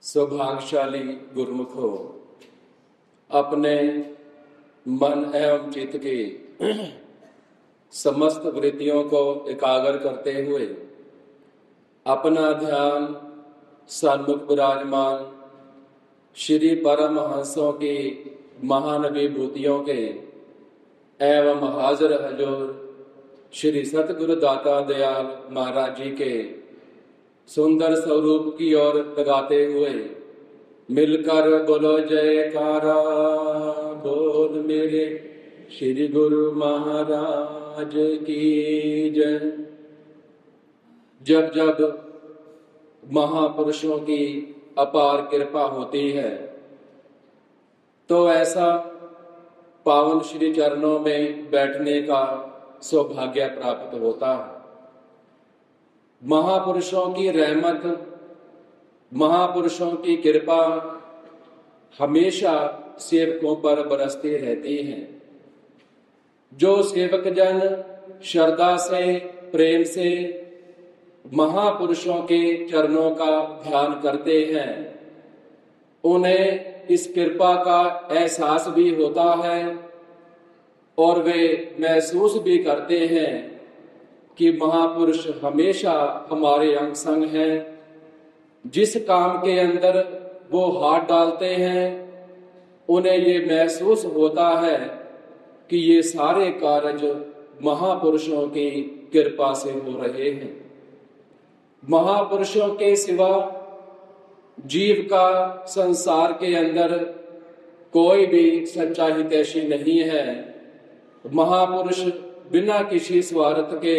सौभाग्यशाली गुरुमुखों, अपने मन एवं चित्त की समस्त वृत्तियों को एकाग्र करते हुए अपना ध्यान सन्मुख विराजमान श्री परमहंसों की महान विभूतियों के एवं हाजिर हजूर श्री सतगुरु दाता दयाल महाराज जी के सुंदर स्वरूप की ओर लगाते हुए मिलकर बोलो जयकारा। बोल मेरे श्री गुरु महाराज की जय। जब जब महापुरुषों की अपार कृपा होती है तो ऐसा पावन श्री चरणों में बैठने का सौभाग्य प्राप्त होता है। महापुरुषों की रहमत, महापुरुषों की कृपा हमेशा सेवकों पर बरसती रहती है। जो सेवक जन श्रद्धा से प्रेम से महापुरुषों के चरणों का ध्यान करते हैं, उन्हें इस कृपा का एहसास भी होता है और वे महसूस भी करते हैं कि महापुरुष हमेशा हमारे अंग संग हैं। जिस काम के अंदर वो हाथ डालते हैं उन्हें ये महसूस होता है कि ये सारे कार्य महापुरुषों की कृपा से हो रहे हैं। महापुरुषों के सिवा जीव का संसार के अंदर कोई भी सच्चा हितैषी नहीं है। महापुरुष बिना किसी स्वार्थ के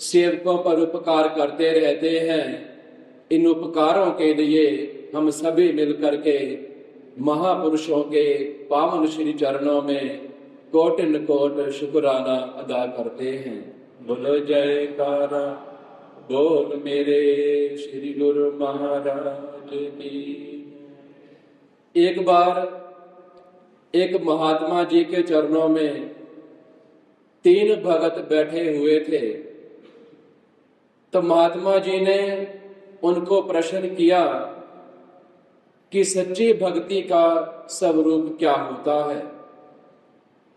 सेवकों पर उपकार करते रहते हैं। इन उपकारों के लिए हम सभी मिलकर के महापुरुषों के पावन श्री चरणों में कोटिन कोट शुक्राना अदा करते हैं। बोलो जयकारा, बोल मेरे श्री गुरु महाराज की। एक बार एक महात्मा जी के चरणों में 3 भगत बैठे हुए थे। तो महात्मा जी ने उनको प्रश्न किया कि सच्ची भक्ति का स्वरूप क्या होता है,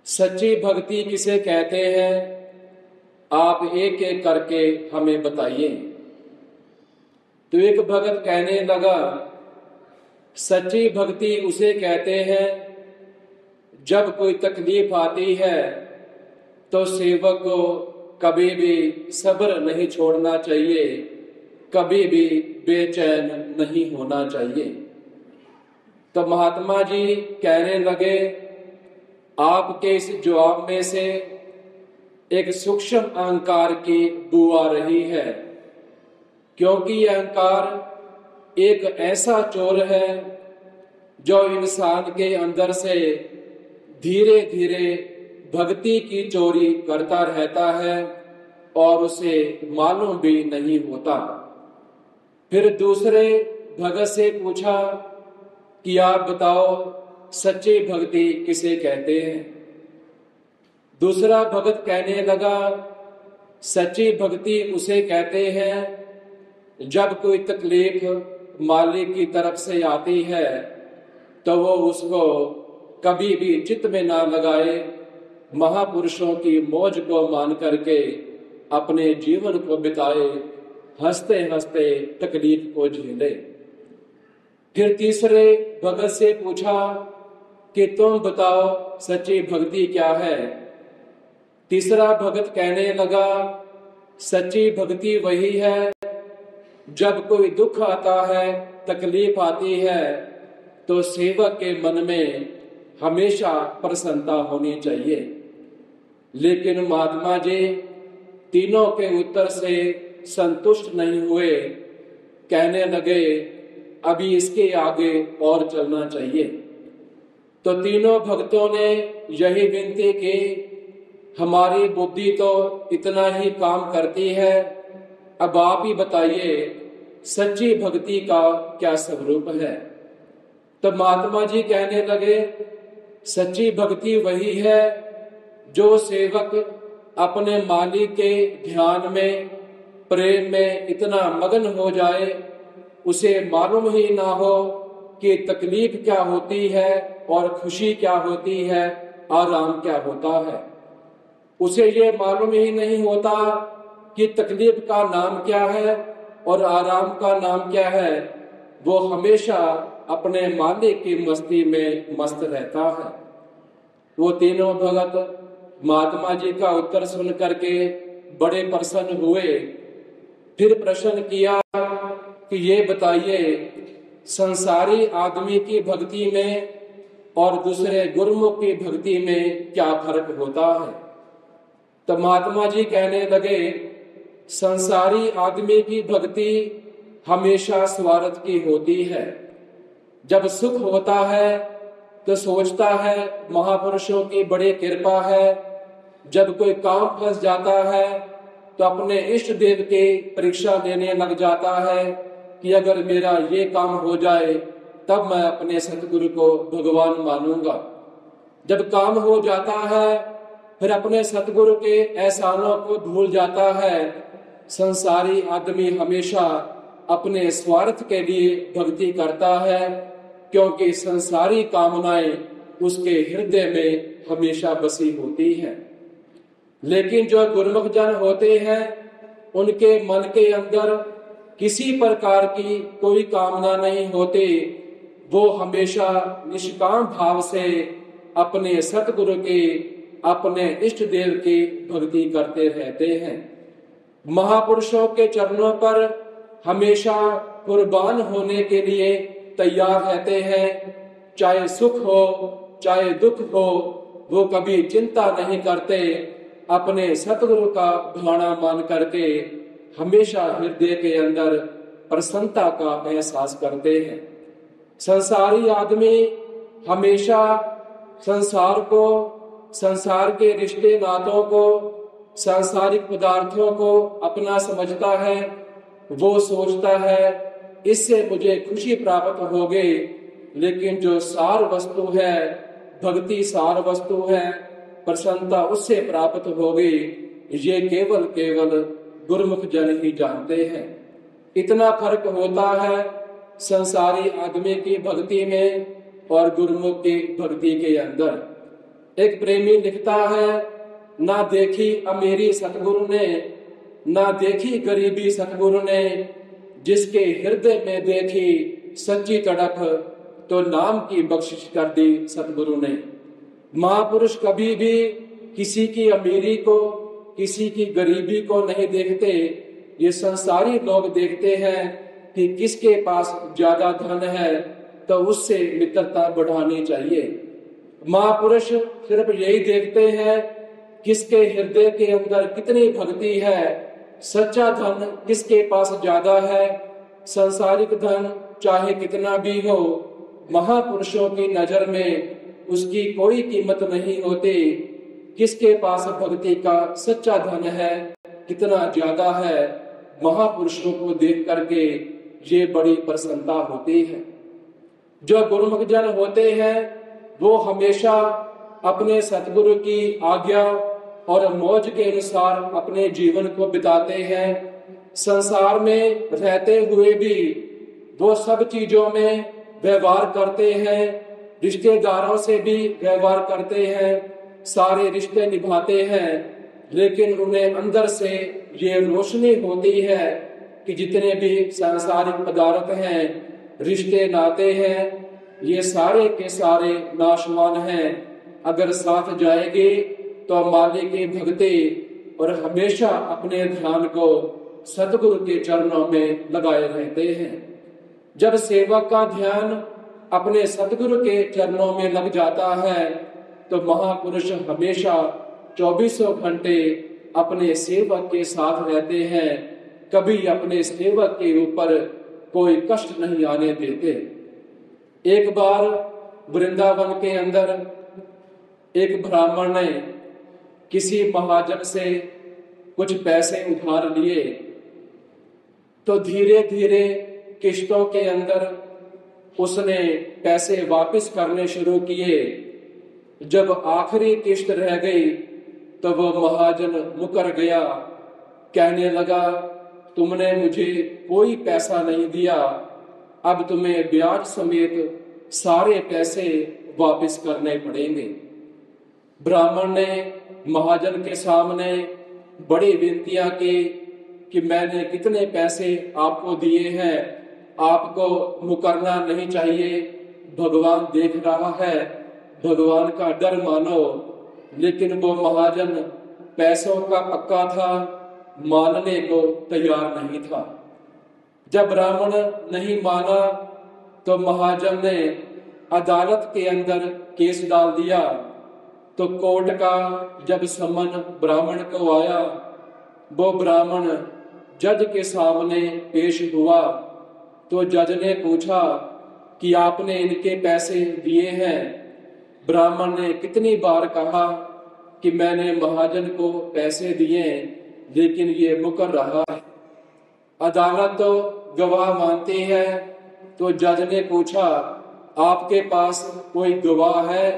सच्ची भक्ति किसे कहते हैं, आप एक एक करके हमें बताइए। तो एक भगत कहने लगा, सच्ची भक्ति उसे कहते हैं जब कोई तकलीफ आती है तो सेवक को कभी भी सब्र नहीं छोड़ना चाहिए, कभी भी बेचैन नहीं होना चाहिए। तो महात्मा जी कहने लगे, आपके इस जवाब में से एक सूक्ष्म अहंकार की बू आ रही है, क्योंकि यह अहंकार एक ऐसा चोर है जो इंसान के अंदर से धीरे धीरे भक्ति की चोरी करता रहता है और उसे मालूम भी नहीं होता। फिर दूसरे भगत से पूछा कि आप बताओ सच्ची भक्ति किसे कहते हैं। दूसरा भगत कहने लगा, सच्ची भक्ति उसे कहते हैं जब कोई तकलीफ मालिक की तरफ से आती है तो वो उसको कभी भी चित्त में ना लगाए, महापुरुषों की मौज को मान करके अपने जीवन को बिताए, हंसते हंसते तकलीफ को झेले। फिर तीसरे भगत से पूछा कि तुम बताओ सच्ची भक्ति क्या है। तीसरा भगत कहने लगा, सच्ची भक्ति वही है जब कोई दुख आता है, तकलीफ आती है तो सेवक के मन में हमेशा प्रसन्नता होनी चाहिए। लेकिन महात्मा जी तीनों के उत्तर से संतुष्ट नहीं हुए, कहने लगे अभी इसके आगे और चलना चाहिए। तो तीनों भक्तों ने यही विनती की, हमारी बुद्धि तो इतना ही काम करती है, अब आप ही बताइए सच्ची भक्ति का क्या स्वरूप है। तो महात्मा जी कहने लगे, सच्ची भक्ति वही है जो सेवक अपने मालिक के ध्यान में प्रेम में इतना मगन हो जाए उसे मालूम ही ना हो कि तकलीफ क्या होती है और खुशी क्या होती है, आराम क्या होता है। उसे ये मालूम ही नहीं होता कि तकलीफ का नाम क्या है और आराम का नाम क्या है। वो हमेशा अपने मालिक की मस्ती में मस्त रहता है। वो तीनों भगत महात्मा जी का उत्तर सुन करके बड़े प्रसन्न हुए। फिर प्रश्न किया कि ये बताइए, संसारी आदमी की भक्ति में और दूसरे गुरुमुख की भक्ति में क्या फर्क होता है। तो महात्मा जी कहने लगे, संसारी आदमी की भक्ति हमेशा स्वार्थ की होती है। जब सुख होता है तो सोचता है महापुरुषों की बड़ी कृपा है। जब कोई काम फंस जाता है तो अपने इष्ट देव की परीक्षा लेने लग जाता है कि अगर मेरा ये काम हो जाए तब मैं अपने सतगुरु को भगवान मानूंगा। जब काम हो जाता है फिर अपने सतगुरु के एहसानों को भूल जाता है। संसारी आदमी हमेशा अपने स्वार्थ के लिए भक्ति करता है, क्योंकि संसारी कामनाएं उसके हृदय में हमेशा बसी होती हैं। लेकिन जो गुरुमुख जन होते हैं, उनके मन के अंदर किसी प्रकार की कोई कामना नहीं होती। वो हमेशा निष्काम भाव से अपने सतगुरु की, अपने इष्ट देव की भक्ति करते रहते हैं। महापुरुषों के चरणों पर हमेशा कुर्बान होने के लिए तैयार रहते हैं। चाहे सुख हो चाहे दुख हो, वो कभी चिंता नहीं करते। अपने सतगुरु का भाना मान करके हमेशा हृदय के अंदर प्रसन्नता का एहसास करते हैं। संसारी आदमी हमेशा संसार को, संसार के रिश्ते नातों को, सांसारिक पदार्थों को अपना समझता है। वो सोचता है इससे मुझे खुशी प्राप्त होगी। लेकिन जो सार वस्तु है, भक्ति सार वस्तु है, प्रसन्नता उससे प्राप्त होगी, ये केवल केवल गुरुमुख जन ही जानते हैं। इतना फर्क होता है संसारी आदमी की भक्ति में और गुरुमुख की भक्ति के अंदर। एक प्रेमी लिखता है, ना देखी अमीरी सतगुरु ने, ना देखी गरीबी सतगुरु ने, जिसके हृदय में देखी सच्ची तड़प, तो नाम की बख्शिश कर दी सतगुरु ने। महापुरुष कभी भी किसी की अमीरी को, किसी की गरीबी को नहीं देखते। ये संसारी लोग देखते हैं कि किसके पास ज्यादा धन है तो उससे मित्रता बढ़ानी चाहिए। महापुरुष सिर्फ यही देखते हैं किसके हृदय के अंदर कितनी भक्ति है, सच्चा धन किसके पास ज्यादा है। संसारिक धन चाहे कितना भी हो, महापुरुषों की नजर में उसकी कोई कीमत नहीं होती। किसके पास भक्ति का सच्चा धन है, कितना ज्यादा है, महापुरुषों को देख करके ये बड़ी प्रसन्नता होती है। जो गुरुमुख जन होते हैं वो हमेशा अपने सतगुरु की आज्ञा और मौज के अनुसार अपने जीवन को बिताते हैं। संसार में रहते हुए भी वो सब चीजों में व्यवहार करते हैं, रिश्तेदारों से भी व्यवहार करते हैं, सारे रिश्ते निभाते हैं। लेकिन उन्हें अंदर से ये रोशनी होती है कि जितने भी सांसारिक पदार्थ हैं, रिश्ते नाते हैं, ये सारे के सारे नाशवान हैं। अगर साथ जाएंगे तो मालिक की भक्ति और हमेशा अपने ध्यान को सतगुरु के चरणों में लगाए रहते हैं। जब सेवक का ध्यान अपने सतगुरु के चरणों में लग जाता है तो महापुरुष हमेशा 24 घंटे अपने सेवक के साथ रहते हैं। कभी अपने सेवक के ऊपर कोई कष्ट नहीं आने देते। एक बार वृंदावन के अंदर एक ब्राह्मण ने किसी महाजन से कुछ पैसे उधार लिए, तो धीरे धीरे किश्तों के अंदर उसने पैसे वापस करने शुरू किए। जब आखिरी किश्त रह गई तो वो महाजन मुकर गया। कहने लगा, तुमने मुझे कोई पैसा नहीं दिया, अब तुम्हें ब्याज समेत सारे पैसे वापस करने पड़ेंगे। ब्राह्मण ने महाजन के सामने बड़ी विनतियां की कि मैंने कितने पैसे आपको दिए हैं, आपको मुकरना नहीं चाहिए, भगवान देख रहा है, भगवान का डर मानो। लेकिन वो महाजन पैसों का पक्का था, मानने को तैयार नहीं था। जब ब्राह्मण नहीं माना तो महाजन ने अदालत के अंदर केस डाल दिया। तो कोर्ट का जब सम्मन ब्राह्मण को आया, वो ब्राह्मण जज के सामने पेश हुआ। तो जज ने पूछा कि आपने इनके पैसे दिए हैं? ब्राह्मण ने कितनी बार कहा कि मैंने महाजन को पैसे दिए, लेकिन ये मुकर रहा है। अदालत तो गवाह मानती है। तो जज ने पूछा, आपके पास कोई गवाह है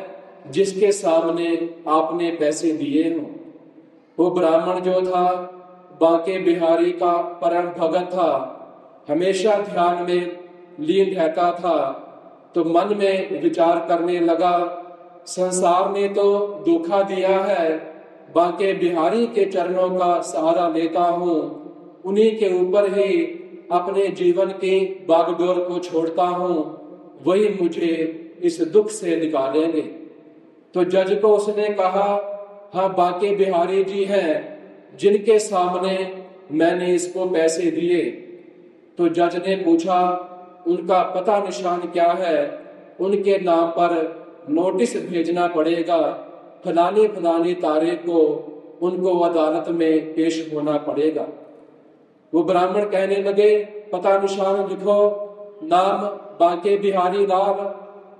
जिसके सामने आपने पैसे दिए हो? वो ब्राह्मण जो था बांके बिहारी का परम भगत था, हमेशा ध्यान में लीन रहता था। तो मन में विचार करने लगा, संसार ने तो धोखा दिया है, बांके बिहारी के चरणों का सहारा लेता हूँ, उन्हीं के ऊपर ही अपने जीवन की बागडोर को छोड़ता हूँ, वही मुझे इस दुख से निकालेंगे। तो जज को उसने कहा, हाँ बांके बिहारी जी हैं जिनके सामने मैंने इसको पैसे दिए। तो जज ने पूछा, उनका पता निशान क्या है? उनके नाम पर नोटिस भेजना पड़ेगा, फलानी फलानी तारीख को उनको अदालत में पेश होना पड़ेगा। वो ब्राह्मण कहने लगे, पता निशान लिखो। नाम बांके बिहारी लाल,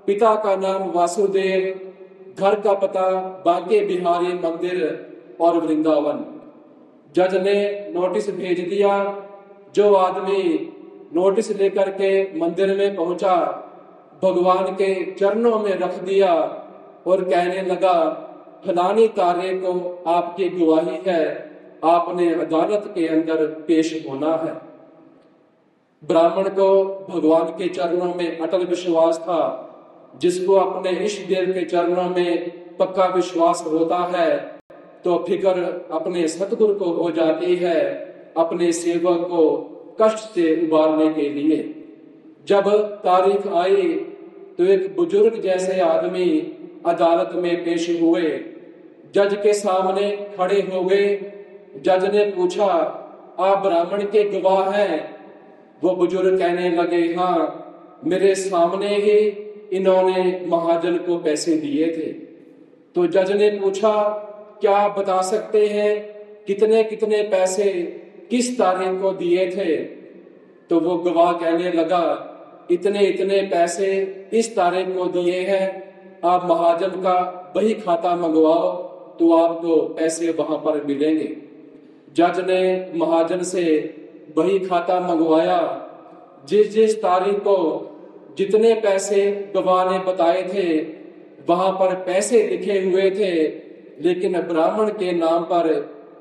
पिता का नाम वासुदेव, घर का पता बांके बिहारी मंदिर और वृंदावन। जज ने नोटिस भेज दिया। जो आदमी नोटिस लेकर के मंदिर में पहुंचा, भगवान के चरणों में रख दिया और कहने लगा, फलानी तारीख को आपकी गवाही है, आपने अदालत के अंदर पेश होना है। ब्राह्मण को भगवान के चरणों में अटल विश्वास था। जिसको अपने इष्ट देव के चरणों में पक्का विश्वास होता है तो फिक्र अपने सतगुरु को हो जाती है, अपने सेवक को कष्ट से उबारने के लिए। जब तारीख आई तो एक बुजुर्ग जैसे आदमी अदालत में पेश हुए, जज के सामने खड़े हो गए। जज ने पूछा, आप ब्राह्मण के गवाह हैं? वो बुजुर्ग कहने लगे, हाँ, मेरे सामने ही इन्होंने महाजन को पैसे दिए थे। तो जज ने पूछा, क्या आप बता सकते हैं कितने कितने पैसे किस तारीख को दिए थे? तो वो गवाह कहने लगा, इतने इतने पैसे इस तारीख को दिए हैं, आप महाजन का बही खाता मंगवाओ तो आपको पैसे वहां पर मिलेंगे। जज ने महाजन से बही खाता मंगवाया। जिस जिस तारीख को जितने पैसे गवाह ने बताए थे वहां पर पैसे लिखे हुए थे, लेकिन ब्राह्मण के नाम पर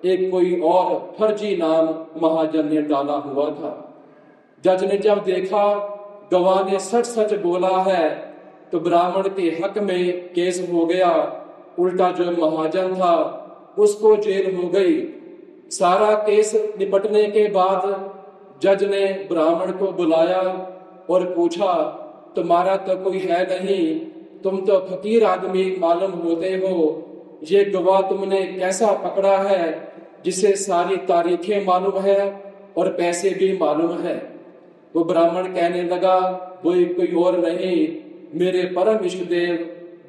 एक कोई और फर्जी नाम महाजन ने डाला हुआ था। जज ने जब देखा गवाह ने सच सच बोला है तो ब्राह्मण के हक में केस हो गया। उल्टा जो महाजन था उसको जेल हो गई। सारा केस निपटने के बाद जज ने ब्राह्मण को बुलाया और पूछा, तुम्हारा तो कोई है नहीं, तुम तो फकीर आदमी मालूम होते हो, ये गवाह तुमने कैसा पकड़ा है जिसे सारी तारीखें मालूम है और पैसे भी मालूम है? वो ब्राह्मण कहने लगा, वो कोई और नहीं, मेरे परम इष्ट देव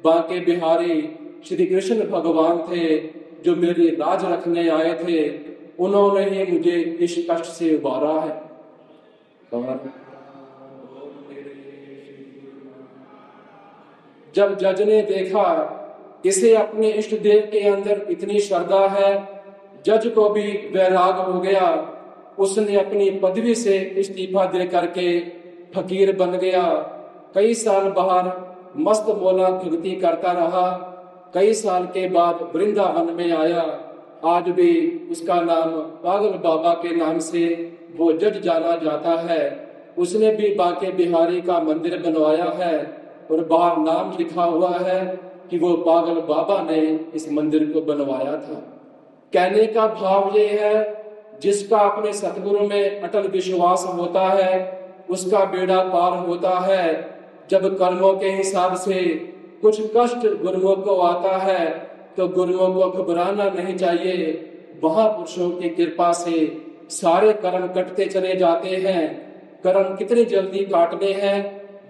बांके बिहारी श्री कृष्ण भगवान थे, जो मेरी लाज रखने आए थे। उन्होंने ही मुझे इस कष्ट से उबारा है। जब जज ने देखा इसे अपने इष्ट देव के अंदर इतनी श्रद्धा है, जज को भी वैराग हो गया। उसने अपनी पदवी से इस्तीफा दे करके फकीर बन गया। कई साल बाहर मस्त मौला भक्ति करता रहा। कई साल के बाद वृंदावन में आया। आज भी उसका नाम पागल बाबा के नाम से वो जज जाना जाता है। उसने भी बांके बिहारी का मंदिर बनवाया है और बाहर नाम लिखा हुआ है कि वो पागल बाबा ने इस मंदिर को बनवाया था। कहने का भाव ये है, जिसका अपने सतगुरु में अटल विश्वास होता है उसका बेड़ा पार होता है। जब कर्मों के हिसाब से कुछ कष्ट गुरुओं को आता है तो गुरुओं को घबराना नहीं चाहिए। महापुरुषों की कृपा से सारे कर्म कटते चले जाते हैं। कर्म कितनी जल्दी काटने हैं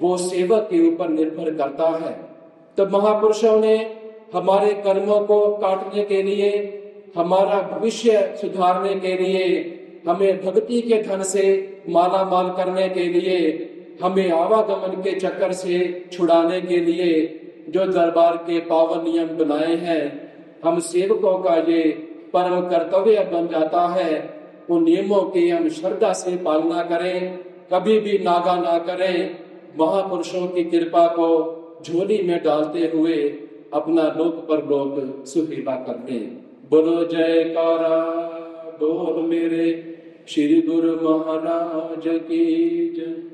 वो सेवक के ऊपर निर्भर करता है। तो महापुरुषों ने हमारे कर्मों को काटने के लिए, हमारा भविष्य सुधारने के लिए, हमें भक्ति के धन से माला माल करने के लिए, हमें आवागमन के चक्कर से छुड़ाने के लिए जो दरबार के पावन नियम बनाए हैं, हम सेवकों का ये परम कर्तव्य बन जाता है। उन नियमों की हम श्रद्धा से पालना करें, कभी भी नागा ना करें। महापुरुषों की कृपा को झोली में डालते हुए अपना लोक परलोक सुखीला करते। बोलो जयकारा बोल मेरे श्री गुरु महाराज की जय।